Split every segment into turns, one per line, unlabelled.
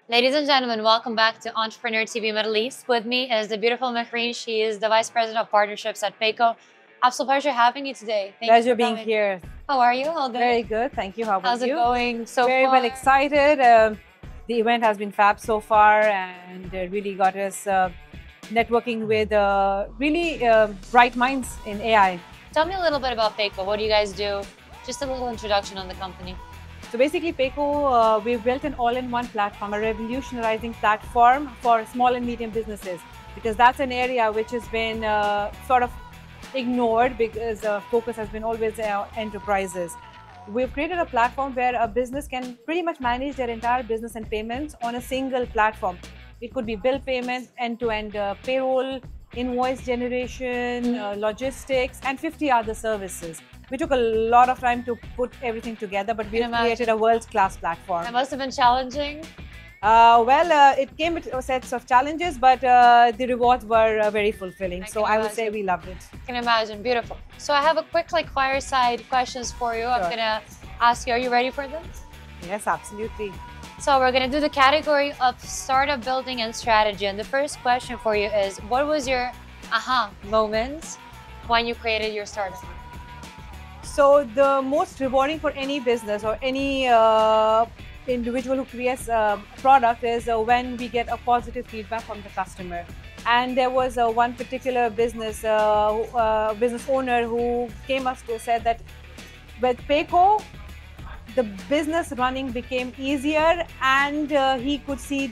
Ladies and gentlemen, welcome back to Entrepreneur TV Middle East. With me is the beautiful Mehreen. She is the Vice President of Partnerships at Payco. Absolute pleasure having you today.
Pleasure being here.
How are you? All good?
Very good. Thank you. How about
How's it
you?
going so far?
Very well excited. The event has been fab so far and really got us networking with really bright minds in AI.
Tell me a little bit about Payco. What do you guys do? Just a little introduction on the company.
So basically, Payco, we've built an all-in-one platform, a revolutionizing platform for small and medium businesses, because that's an area which has been sort of ignored because focus has been always enterprises. We've created a platform where a business can pretty much manage their entire business and payments on a single platform. It could be bill payments, end-to-end payroll, invoice generation, logistics, and 50 other services. We took a lot of time to put everything together, but we have created a world-class platform.
It must have been challenging.
It came with sets of challenges, but the rewards were very fulfilling. So I would say we loved it.
I can imagine. Beautiful. So I have a quick fireside questions for you. Sure. I'm going to ask you, are you ready for them?
Yes, absolutely.
So we're going to do the category of startup building and strategy. And the first question for you is, what was your aha moment when you created your startup?
So the most rewarding for any business or any individual who creates a product is when we get a positive feedback from the customer. And there was one particular business owner who came us to said that with Payco, the business running became easier and he could see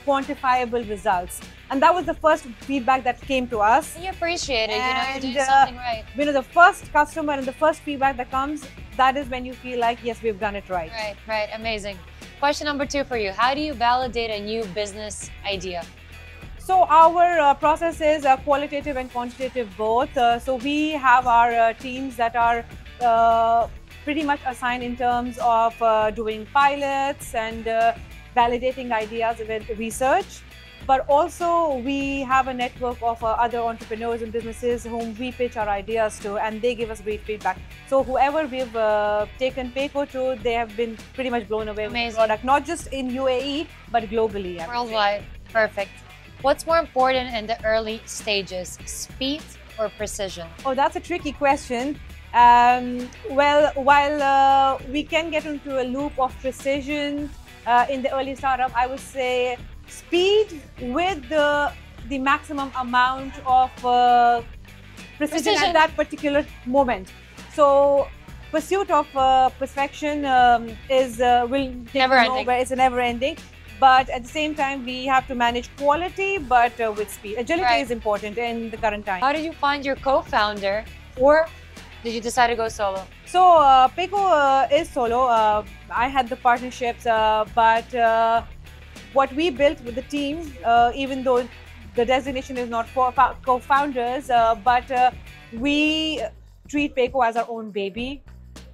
quantifiable results. And that was the first feedback that came to us.
We appreciate it, you're doing something right.
The first customer and the first feedback that comes, that is when you feel like, yes, we've done it right.
Right, amazing. Question number 2 for you. How do you validate a new business idea?
So our process is qualitative and quantitative both. So we have our teams that are pretty much assigned in terms of doing pilots and validating ideas with research. But also we have a network of other entrepreneurs and businesses whom we pitch our ideas to, and they give us great feedback. So whoever we've taken Payco to, they have been pretty much blown away with the product, not just in UAE, but globally.
Worldwide. Perfect. What's more important in the early stages, speed or precision?
Oh, that's a tricky question. While we can get into a loop of precision in the early startup, I would say speed with the maximum amount of precision at that particular moment. So pursuit of perfection will
never ending.
It's never ending. But at the same time, we have to manage quality, but with speed. Agility is important in the current time.
How did you find your co-founder, or did you decide to go solo?
So Payco is solo. I had the partnerships, but what we built with the team, even though the designation is not for co-founders, but we treat Payco as our own baby.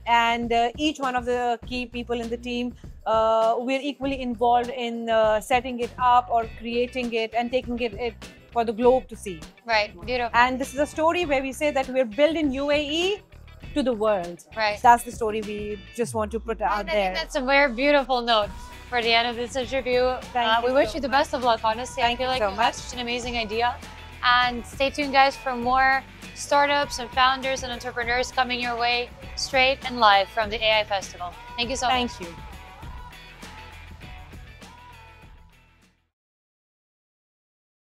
And each one of the key people in the team, we're equally involved in setting it up or creating it and taking it for the globe to see.
Right, beautiful.
And this is a story where we say that we're building UAE to the world.
Right.
That's the story we just want to put out there.
I think that's a very beautiful note for the end of this interview. We wish you the best of luck, honestly.
Thank you so much.
Such an amazing idea. And stay tuned, guys, for more startups and founders and entrepreneurs coming your way straight and live from the AI Festival. Thank you so much.
Thank you.